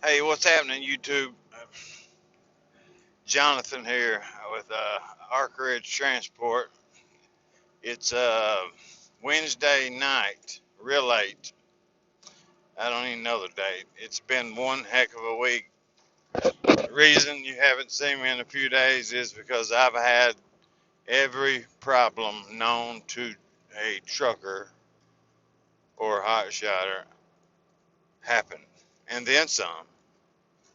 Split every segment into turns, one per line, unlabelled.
Hey, what's happening, YouTube? Jonathan here with Ark Ridge Transport. It's Wednesday night, real late. I don't even know the date. It's been one heck of a week. The reason you haven't seen me in a few days is because I've had every problem known to a trucker or a hot shotter happen, and then some.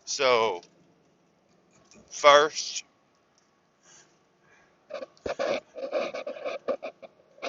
So, first,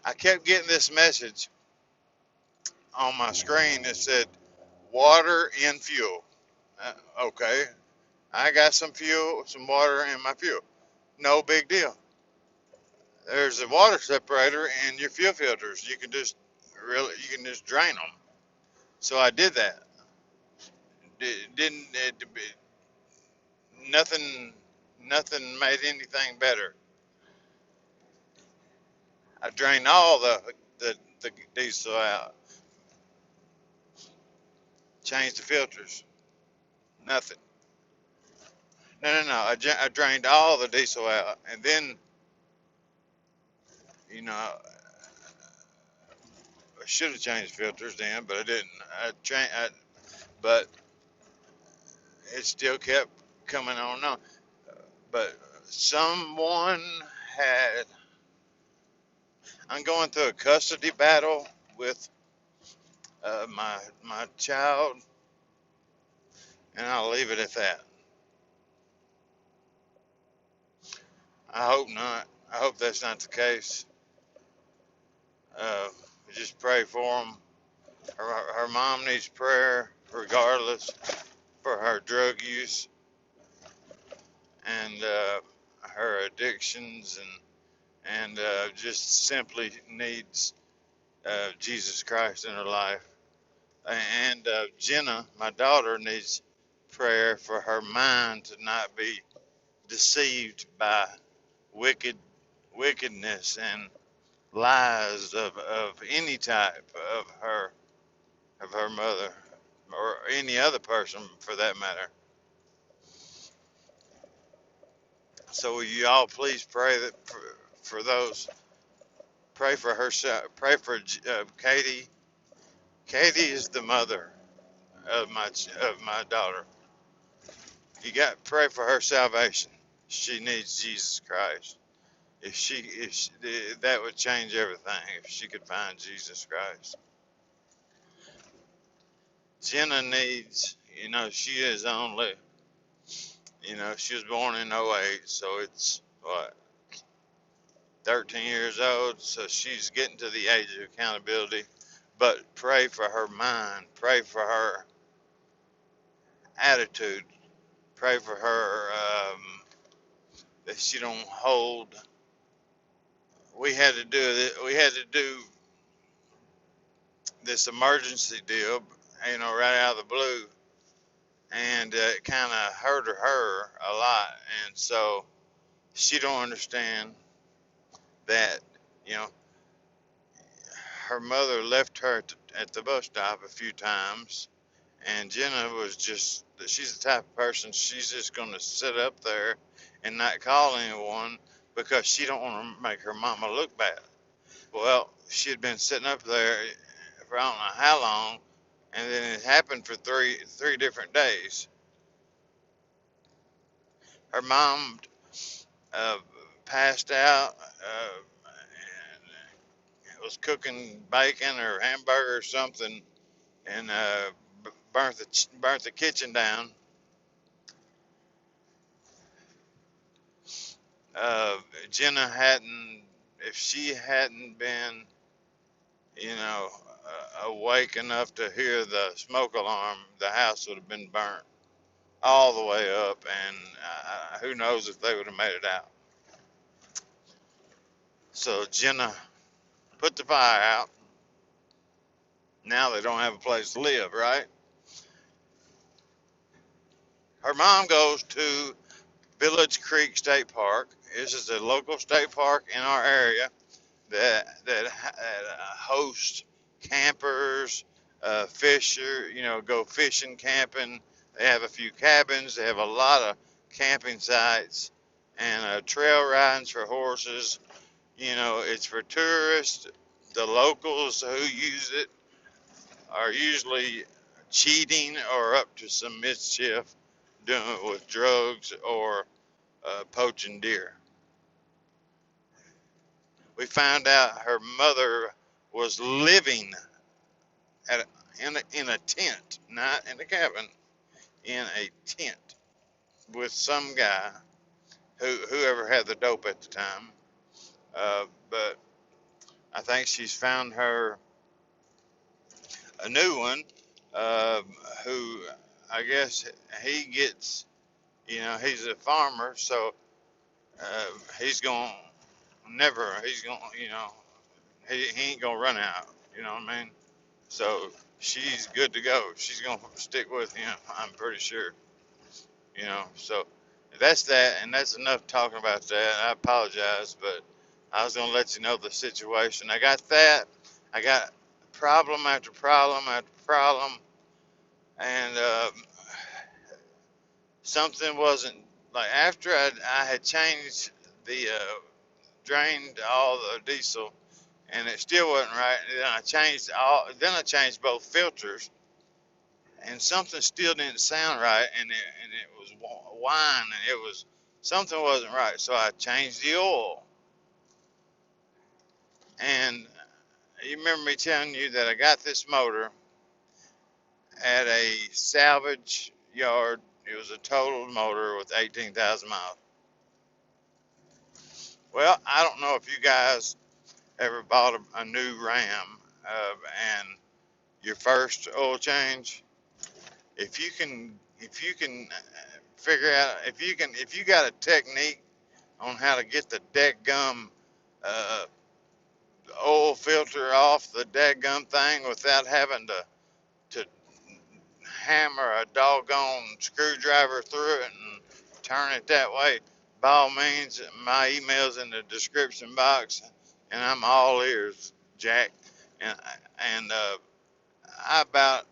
I kept getting this message on my screen that said water in fuel. Okay, I got some fuel, some water in my fuel. No big deal. There's a water separator in your fuel filters. You can just drain them. So I did that. Didn't it, nothing nothing made anything better. I drained all the diesel out, changed the filters. Nothing. No. I drained all the diesel out, and then you know I should have changed filters then, but I didn't. But it still kept coming on and on. But someone had. I'm going through a custody battle with my child, and I'll leave it at that. I hope not. I hope that's not the case. Uh, just pray for them. Her mom needs prayer, regardless, for her drug use and her addictions and just simply needs Jesus Christ in her life. And Jenna, my daughter, needs prayer for her mind to not be deceived by wicked wickedness and lies of any type of her mother or any other person for that matter. So will you all please pray that for those. Pray for her. Pray for Katie. Katie is the mother of my daughter. You got to pray for her salvation. She needs Jesus Christ. If she, that would change everything if she could find Jesus Christ. Jenna needs, she is only, she was born in '08, so it's what, 13 years old, so she's getting to the age of accountability. But pray for her mind, pray for her attitude, pray for her that she don't hold. We had to do this emergency deal, right out of the blue, and it kind of hurt her a lot, and so she don't understand that, you know, her mother left her at the bus stop a few times, and Jenna was just, she's the type of person, she's just going to sit up there and not call anyone because she don't want to make her mama look bad. Well, she had been sitting up there for I don't know how long, and then it happened for three different days. Her mom uh, passed out and was cooking bacon or hamburger or something, and burnt the kitchen down. Uh, Jenna hadn't, if she hadn't been, awake enough to hear the smoke alarm, the house would have been burnt all the way up, and who knows if they would have made it out. So Jenna put the fire out. Now they don't have a place to live, right? Her mom goes to Village Creek State Park. This is a local state park in our area that hosts campers, fisher, go fishing, camping, They have a few cabins. They have a lot of camping sites and trail ridings for horses. You know, it's for tourists. The locals who use it are usually cheating or up to some mischief, doing it with drugs or poaching deer. We found out her mother was living in a tent, not in a cabin, in a tent with some guy whoever had the dope at the time. But I think she's found her a new one, uh, who I guess he gets, he's a farmer, so he's going to never, he's going to, he ain't going to run out, you know what I mean? So she's good to go. She's going to stick with him, I'm pretty sure, So that's that, and that's enough talking about that. I apologize, but I was going to let you know the situation. I got that. I got problem after problem after problem, and something wasn't like after I had changed the drained all the diesel, and it still wasn't right. And then I changed all. Then I changed both filters, and something still didn't sound right, and it was whine, and it was something wasn't right. So I changed the oil, and you remember me telling you that I got this motor at a salvage yard. It was a total motor with 18,000 miles. Well, I don't know if you guys ever bought a new Ram, and your first oil change. If you can figure out if you got a technique on how to get the dead gum uh, oil filter off the dead gum thing without having to hammer a doggone screwdriver through it and turn it that way, by all means, my email's in the description box, and I'm all ears, Jack. And I about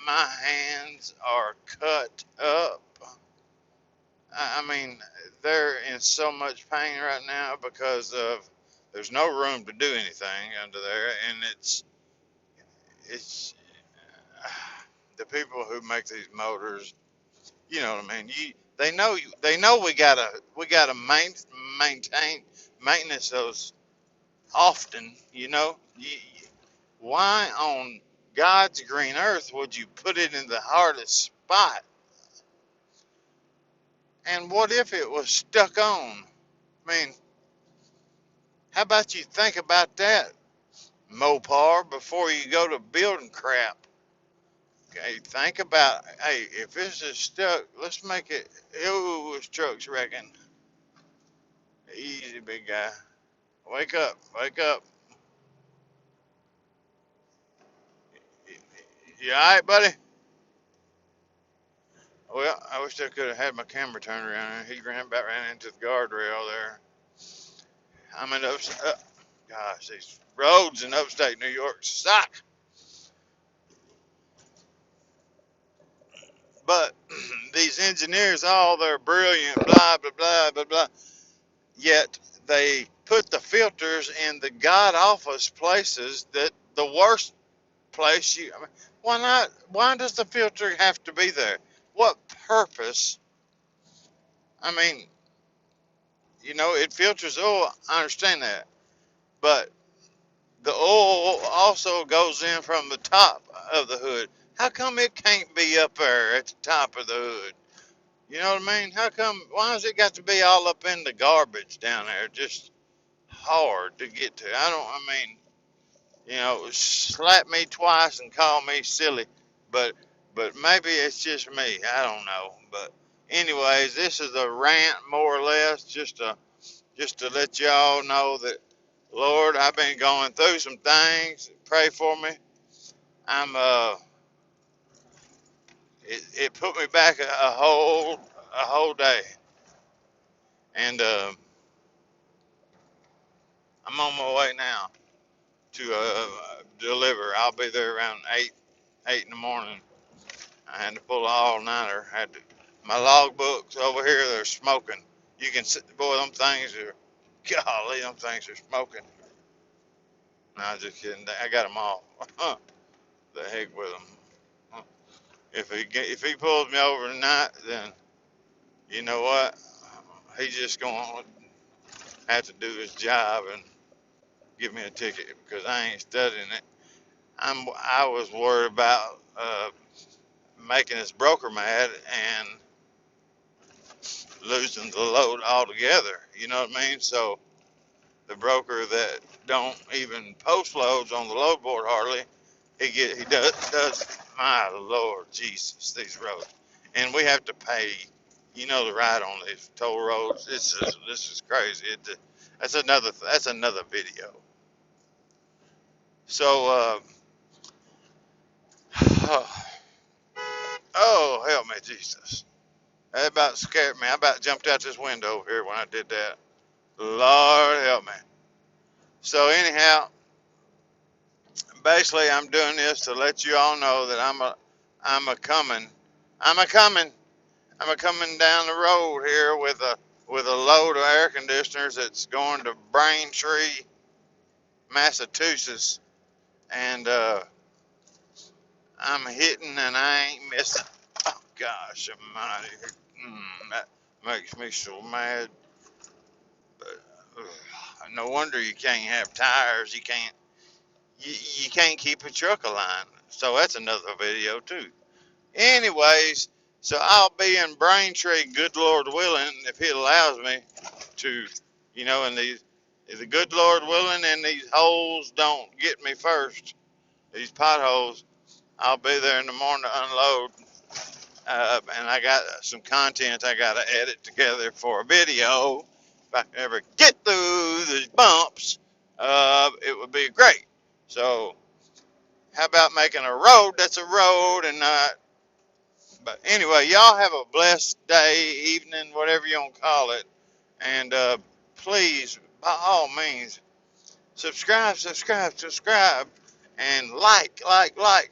my hands are cut up. I mean, they're in so much pain right now because of there's no room to do anything under there, and it's the people who make these motors. You know what I mean? They know we gotta maintain maintenance those often. Why on God's green earth would you put it in the hardest spot? And what if it was stuck on? I mean, how about you think about that, Mopar, before you go to building crap? Okay, think about, hey, if this is stuck, let's make it. Ooh, it's trucks wrecking. Easy, big guy. Wake up, wake up. You all right, buddy? Well, I wish I could have had my camera turned around. He ran into the guardrail there. I'm in gosh, these roads in upstate New York suck. But these engineers, all they're brilliant, blah blah blah blah blah. Yet they put the filters in the god awful places that the worst place you. I mean, why not? Why does the filter have to be there? What purpose? I mean, it filters oil. I understand that, but the oil also goes in from the top of the hood. How come it can't be up there at the top of the hood? You know what I mean? How come? Why has it got to be all up in the garbage down there? Just hard to get to. I mean, slap me twice and call me silly, but maybe it's just me. I don't know. But anyways, this is a rant more or less, just to let y'all know that, Lord, I've been going through some things. Pray for me. I'm it put me back a whole day, and I'm on my way now to deliver. I'll be there around eight in the morning. I had to pull an all-nighter. My log books over here, they're smoking. You can see, boy, them things are, golly, them things are smoking. No, I'm just kidding. I got them all. The heck with them. If he pulls me over tonight, then you know what? He's just going to have to do his job and give me a ticket because I ain't studying it. I was worried about making this broker mad and losing the load altogether. You know what I mean? So the broker that don't even post loads on the load board hardly, he does. My Lord Jesus, these roads, and we have to pay. You know the ride on these toll roads. This is crazy. That's another video. So oh help me Jesus, that about scared me. I about jumped out this window over here when I did that. Lord help me. So anyhow, basically I'm doing this to let you all know that I'm a coming. I'm a coming. I'm a coming down the road here with a load of air conditioners that's going to Braintree, Massachusetts, and I'm hitting and I ain't missing. Oh gosh, almighty, that makes me so mad. But no wonder you can't have tires. You can't keep a truck aligned. So that's another video too. Anyways, so I'll be in Braintree, good Lord willing, if He allows me to, and if the good Lord willing, and these holes don't get me first, these potholes, I'll be there in the morning to unload. And I got some content I got to edit together for a video. If I can ever get through these bumps, it would be great. So, how about making a road that's a road and not. But anyway, y'all have a blessed day, evening, whatever you want to call it. And please, by all means, subscribe, subscribe, subscribe. And like.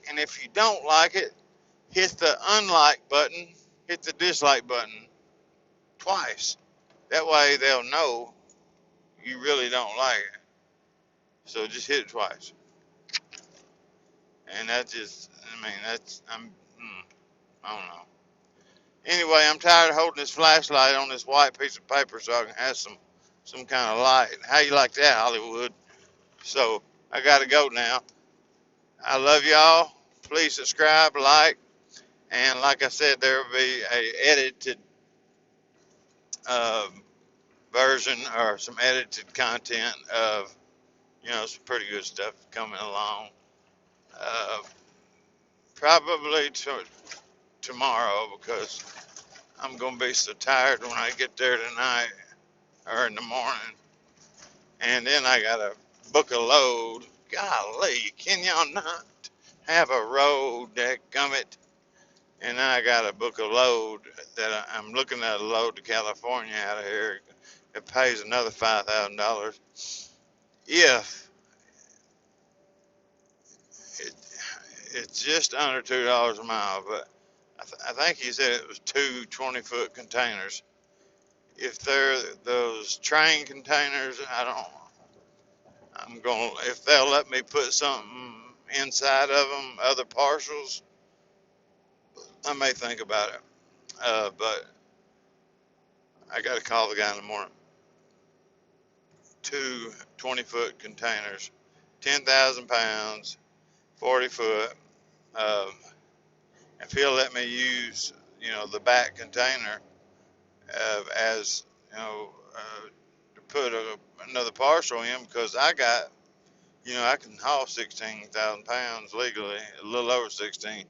And if you don't like it, hit the unlike button, hit the dislike button twice. That way they'll know you really don't like it. So just hit it twice. And that just, I don't know. Anyway, I'm tired of holding this flashlight on this white piece of paper so I can have some kind of light. How you like that, Hollywood? So I gotta go now. I love y'all. Please subscribe, like, and like I said, there will be a edited uh, version or some edited content of some pretty good stuff coming along. Uh, Probably tomorrow because I'm gonna be so tired when I get there tonight or in the morning, and then I gotta book a load. Golly, can y'all not have a road that gummit? And then I got to book a load that I'm looking at a load to California out of here. It pays another $5,000 if it, it's just under $2 a mile. But I think he said it was two 20-foot containers. If they're those train containers, I don't. If they'll let me put something inside of them, other parcels, I may think about it. But I got to call the guy in the morning. Two 20-foot containers, 10,000 pounds, 40 foot. Um, if he'll let me use, the back container as, to put another parcel in because I can haul 16,000 pounds legally, a little over 16.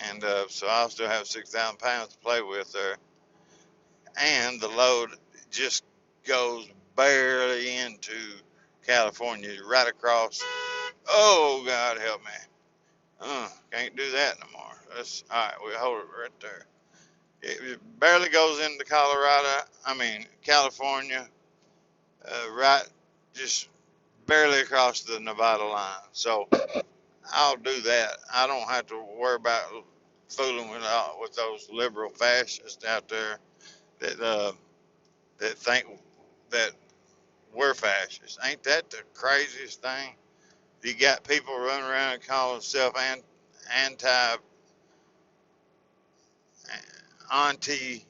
And so I'll still have 6,000 pounds to play with there. And the load just goes barely into California, right across. Oh, God help me. Can't do that no more. That's all right. We hold it right there. It barely goes into Colorado. California. Right, just barely across the Nevada line. So I'll do that. I don't have to worry about fooling with those liberal fascists out there that that think that we're fascists. Ain't that the craziest thing? You got people running around and calling themselves anti, anti,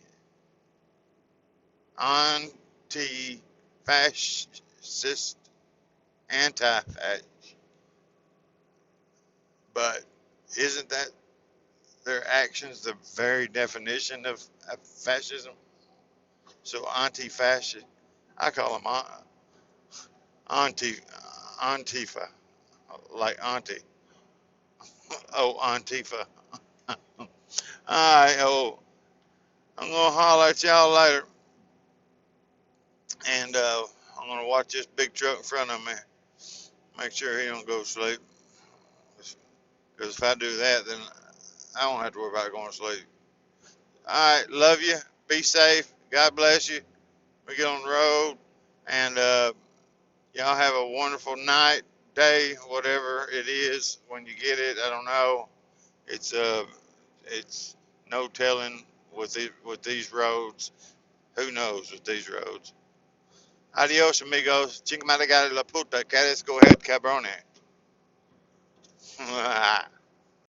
anti-fascist, anti-fascist. But isn't that their actions the very definition of fascism? So anti-fascist, I call them anti, Antifa, like auntie. Oh, Antifa. All right, oh, I'm gonna holler at y'all later, and I'm gonna watch this big truck in front of me. Make sure he don't go to sleep. Because if I do that, then I don't have to worry about going to sleep. All right, love you. Be safe. God bless you. We get on the road, and y'all have a wonderful night, day, whatever it is when you get it. I don't know. It's no telling with these roads. Who knows with these roads? Adios, amigos. Chingamadagada la puta. Cares go ahead, cabrone.